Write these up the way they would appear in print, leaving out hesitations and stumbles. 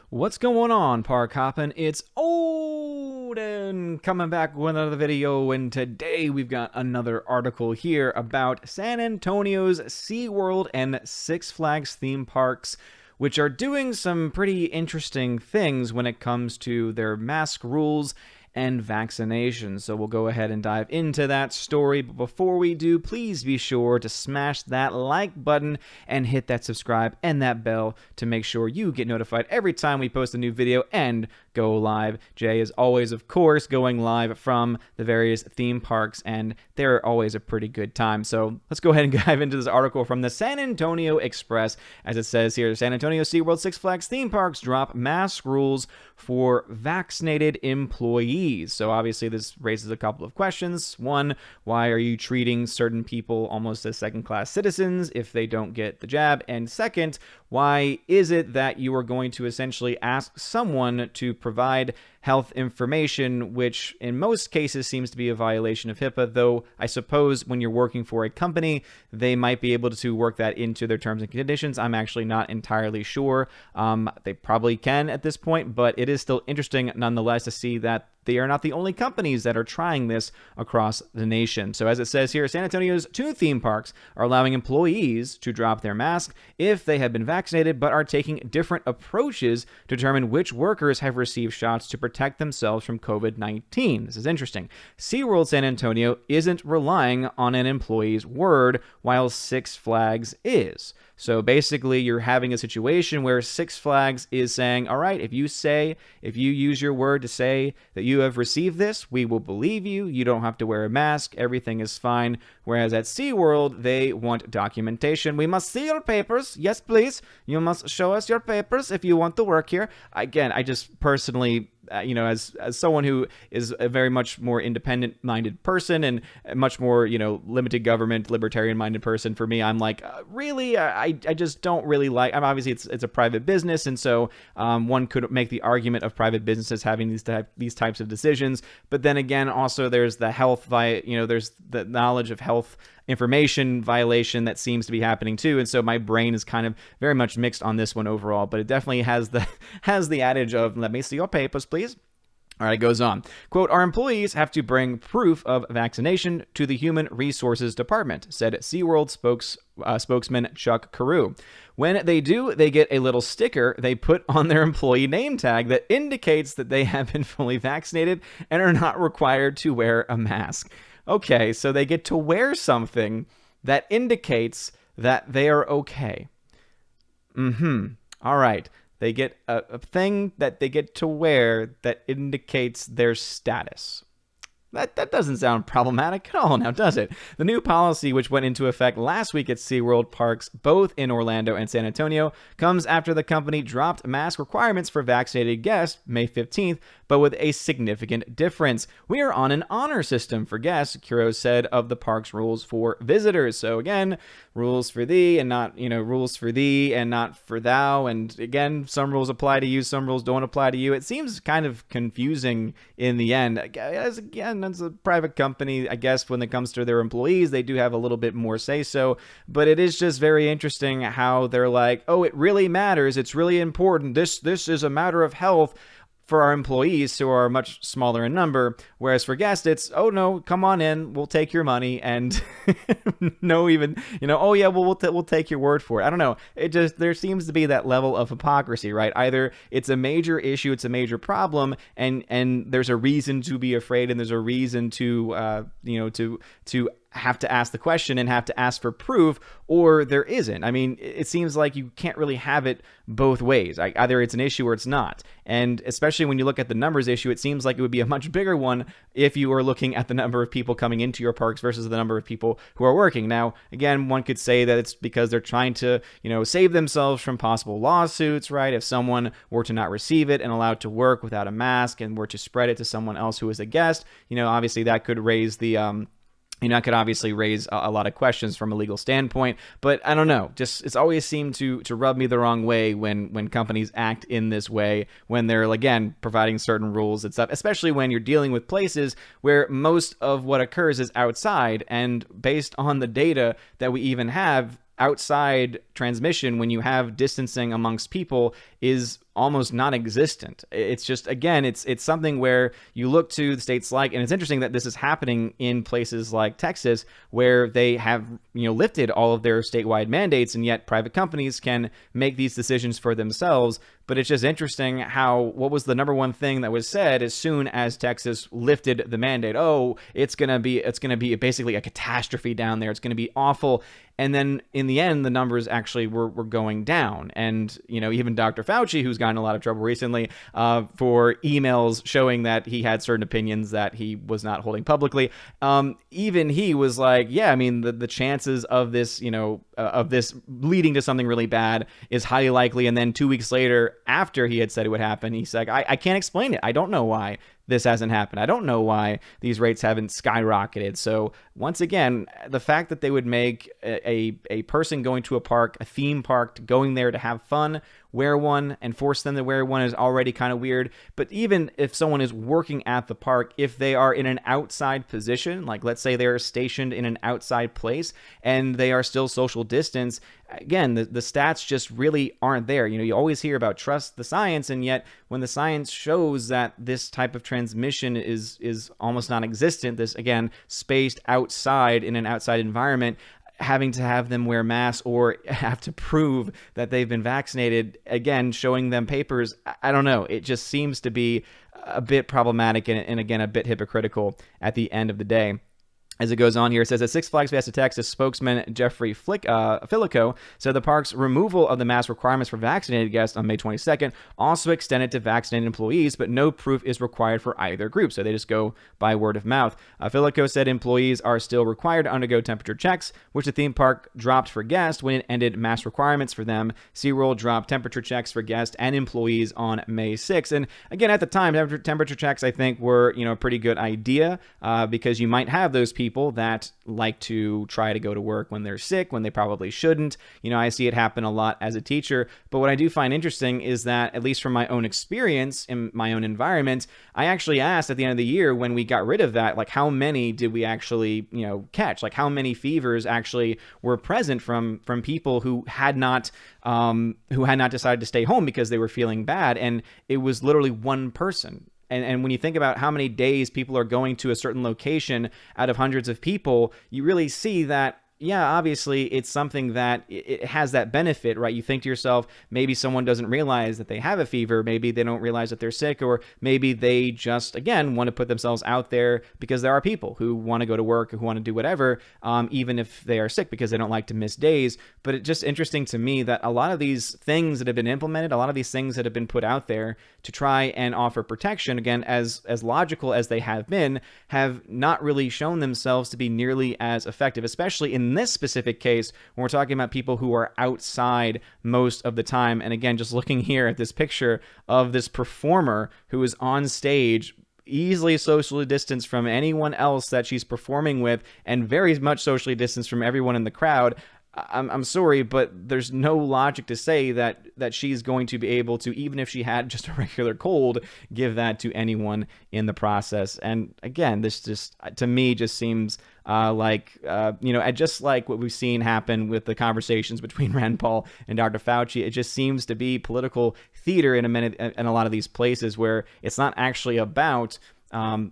What's going on, Park Hoppin? It's Odin coming back with another video, and today we've got another article here about San Antonio's SeaWorld and Six Flags theme parks, which are doing some pretty interesting things when it comes to their mask rules and vaccinations. So we'll go ahead and dive into that story. But before we do, please be sure to smash that like button and hit that subscribe and that bell to make sure you get notified every time we post a new video and go live. Jay is always, of course, going live from the various theme parks, and they're always a pretty good time. So let's go ahead and dive into this article from the San Antonio Express. As it says here, San Antonio SeaWorld Six Flags theme parks drop mask rules for vaccinated employees. So obviously this raises a couple of questions. One, why are you treating certain people almost as second-class citizens if they don't get the jab? And second, why is it that you are going to essentially ask someone to provide health information, which in most cases seems to be a violation of HIPAA, though I suppose when you're working for a company, they might be able to work that into their terms and conditions. I'm actually not entirely sure. They probably can at this point, but it is still interesting nonetheless to see that they are not the only companies that are trying this across the nation. So as it says here, San Antonio's 2 theme parks are allowing employees to drop their mask if they have been vaccinated, but are taking different approaches to determine which workers have received shots to protect themselves from COVID-19. This is interesting. SeaWorld San Antonio isn't relying on an employee's word, while Six Flags is. So basically, you're having a situation where Six Flags is saying, all right, if you use your word to say that you have received this, we will believe you. You don't have to wear a mask. Everything is fine. Whereas at SeaWorld, they want documentation. We must see your papers. Yes, please. You must show us your papers if you want to work here. Again, I just personally, as someone who is a very much more independent-minded person and a much more, limited government, libertarian-minded person, for me, I'm like, really? I just don't really like. Obviously, it's a private business, and so one could make the argument of private businesses having these types of decisions. But then again, also there's the health there's the knowledge of health information violation that seems to be happening too, and so my brain is kind of very much mixed on this one overall. But it definitely has the adage of, let me see your papers, please. All right, it goes on. Quote, our employees have to bring proof of vaccination to the Human Resources Department, said SeaWorld spokesman Chuck Carew. When they do, they get a little sticker they put on their employee name tag that indicates that they have been fully vaccinated and are not required to wear a mask. Okay, so they get to wear something that indicates that they are okay. All right. They get a thing that they get to wear that indicates their status. That doesn't sound problematic at all now, does it? The new policy, which went into effect last week at SeaWorld parks, both in Orlando and San Antonio, comes after the company dropped mask requirements for vaccinated guests May 15th, but with a significant difference. We are on an honor system for guests, Kuro said of the park's rules for visitors. So again, rules for thee and not, rules for thee and not for thou. And again, some rules apply to you, some rules don't apply to you. It seems kind of confusing in the end. As a private company, I guess when it comes to their employees, they do have a little bit more say so, but it is just very interesting how they're like, oh, it really matters. It's really important. This is a matter of health for our employees who are much smaller in number, whereas for guests, it's, oh no, come on in, we'll take your money, and oh yeah, well, we'll take your word for it. I don't know. It just, there seems to be that level of hypocrisy, right? Either it's a major issue, it's a major problem, and there's a reason to be afraid, and there's a reason to have to ask the question and have to ask for proof, or there isn't. I mean, it seems like you can't really have it both ways. Either it's an issue or it's not. And especially when you look at the numbers issue, it seems like it would be a much bigger one if you were looking at the number of people coming into your parks versus the number of people who are working. Now, again, one could say that it's because they're trying to, save themselves from possible lawsuits, right? If someone were to not receive it and allowed to work without a mask and were to spread it to someone else who is a guest, obviously that could raise the that could obviously raise a lot of questions from a legal standpoint, but I don't know. Just, it's always seemed to rub me the wrong way when companies act in this way, when they're, again, providing certain rules and stuff, especially when you're dealing with places where most of what occurs is outside, and based on the data that we even have, outside transmission, when you have distancing amongst people, is almost non-existent. It's just, again, it's something where you look to the states like, and it's interesting that this is happening in places like Texas, where they have, lifted all of their statewide mandates, and yet private companies can make these decisions for themselves. But it's just interesting how, what was the number one thing that was said as soon as Texas lifted the mandate? Oh, it's gonna be basically a catastrophe down there. It's gonna be awful. And then in the end, the numbers actually were going down. And, even Dr. Fauci, who's gotten in a lot of trouble recently for emails showing that he had certain opinions that he was not holding publicly, even he was like, yeah, I mean, the chances of this, of this leading to something really bad is highly likely. And then 2 weeks later, after he had said it would happen, he's like, I can't explain it. I don't know why this hasn't happened. I don't know why these rates haven't skyrocketed. So once again, the fact that they would make a person going to a park, a theme park, going there to have fun, wear one, and force them to wear one is already kind of weird. But even if someone is working at the park, if they are in an outside position, like let's say they're stationed in an outside place and they are still social distance, again, the stats just really aren't there. You always hear about trust the science, and yet when the science shows that this type of transmission is almost non-existent, this, again, spaced outside in an outside environment, having to have them wear masks or have to prove that they've been vaccinated, again, showing them papers, I don't know. It just seems to be a bit problematic and again, a bit hypocritical at the end of the day. As it goes on here, it says that Six Flags Fiesta Texas spokesman Jeffrey Filico said the park's removal of the mask requirements for vaccinated guests on May 22nd also extended to vaccinated employees, but no proof is required for either group, so they just go by word of mouth. Filico said employees are still required to undergo temperature checks, which the theme park dropped for guests when it ended mask requirements for them. SeaWorld dropped temperature checks for guests and employees on May 6th. And again, at the time, temperature checks, I think, were a pretty good idea because you might have those people that like to try to go to work when they're sick, when they probably shouldn't. I see it happen a lot as a teacher. But what I do find interesting is that, at least from my own experience in my own environment, I actually asked at the end of the year when we got rid of that, like, how many did we actually, catch? Like, how many fevers actually were present from people who had not decided to stay home because they were feeling bad? And it was literally one person. And when you think about how many days people are going to a certain location out of hundreds of people, you really see that, yeah, obviously it's something that it has that benefit, right? You think to yourself, maybe someone doesn't realize that they have a fever. Maybe they don't realize that they're sick, or maybe they just, again, want to put themselves out there because there are people who want to go to work, who want to do whatever, even if they are sick because they don't like to miss days. But it's just interesting to me that a lot of these things that have been implemented, a lot of these things that have been put out there to try and offer protection, again, as logical as they have been, have not really shown themselves to be nearly as effective, especially in this specific case when we're talking about people who are outside most of the time. And again, just looking here at this picture of this performer who is on stage, easily socially distanced from anyone else that she's performing with, and very much socially distanced from everyone in the crowd. I'm sorry, but there's no logic to say that she's going to be able to, even if she had just a regular cold, give that to anyone in the process. And again, this just, to me, just seems just like what we've seen happen with the conversations between Rand Paul and Dr. Fauci. It just seems to be political theater in a lot of these places where it's not actually about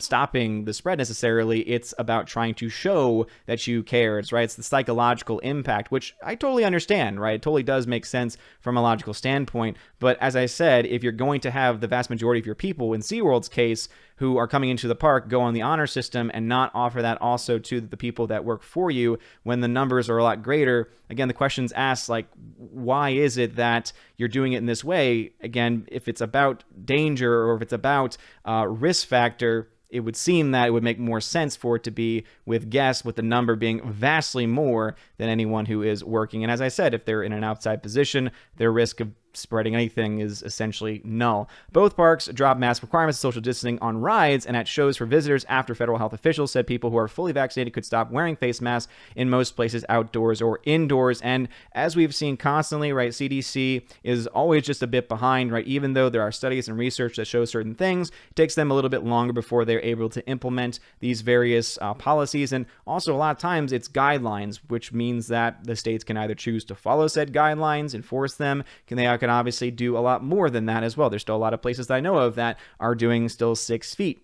stopping the spread necessarily. It's about trying to show that you care. It's right. It's the psychological impact, which I totally understand, right? It totally does make sense from a logical standpoint. But as I said, if you're going to have the vast majority of your people, in SeaWorld's case, who are coming into the park, go on the honor system and not offer that also to the people that work for you when the numbers are a lot greater, again, the question's asked, like, why is it that you're doing it in this way? Again, if it's about danger or if it's about risk factor, it would seem that it would make more sense for it to be with guests, with the number being vastly more than anyone who is working. And as I said, if they're in an outside position, their risk of spreading anything is essentially null. Both parks dropped mask requirements, social distancing on rides and at shows for visitors after federal health officials said people who are fully vaccinated could stop wearing face masks in most places outdoors or indoors. And as we've seen constantly, right, CDC is always just a bit behind, right? Even though there are studies and research that show certain things, it takes them a little bit longer before they're able to implement these various policies. And also a lot of times it's guidelines, which means that the states can either choose to follow said guidelines, enforce them, they can can obviously do a lot more than that as well. There's still a lot of places that I know of that are doing still 6 feet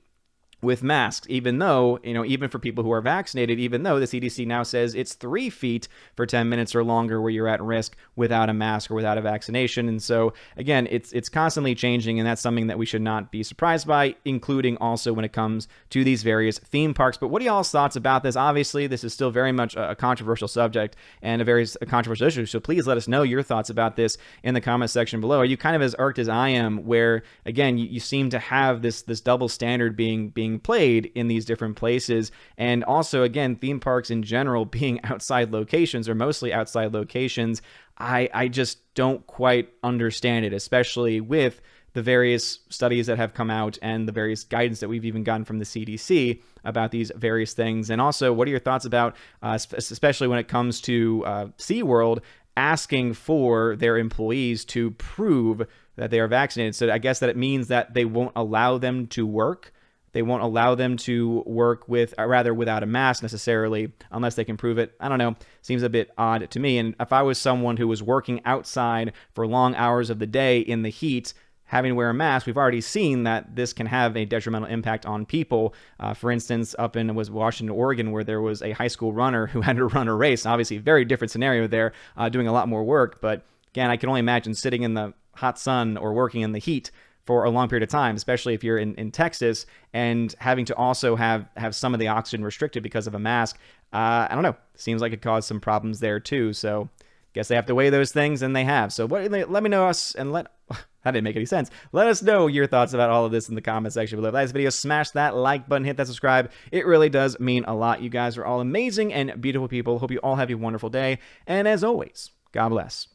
with masks, even though, even for people who are vaccinated, even though the CDC now says it's 3 feet for 10 minutes or longer where you're at risk without a mask or without a vaccination. And so, again, it's constantly changing, and that's something that we should not be surprised by, including also when it comes to these various theme parks. But what are y'all's thoughts about this? Obviously, this is still very much a controversial subject and a controversial issue, so please let us know your thoughts about this in the comment section below. Are you kind of as irked as I am, where, again, you seem to have this double standard being played in these different places, and also, again, theme parks in general being outside locations, or mostly outside locations? I just don't quite understand it, especially with the various studies that have come out and the various guidance that we've even gotten from the CDC about these various things. And also, what are your thoughts about, especially when it comes to SeaWorld, asking for their employees to prove that they are vaccinated? So I guess that it means that they won't allow them to work. They won't allow them to work without a mask necessarily, unless they can prove it. I don't know. Seems a bit odd to me. And if I was someone who was working outside for long hours of the day in the heat, having to wear a mask, we've already seen that this can have a detrimental impact on people. For instance, up in Washington, Oregon, where there was a high school runner who had to run a race. Obviously, very different scenario there, doing a lot more work. But again, I can only imagine sitting in the hot sun or working in the heat for a long period of time, especially if you're in Texas, and having to also have some of the oxygen restricted because of a mask. I don't know. Seems like it caused some problems there too. So guess they have to weigh those things, and they have. So let me know that didn't make any sense. Let us know your thoughts about all of this in the comment section below. If you like this video, smash that like button, hit that subscribe. It really does mean a lot. You guys are all amazing and beautiful people. Hope you all have a wonderful day. And as always, God bless.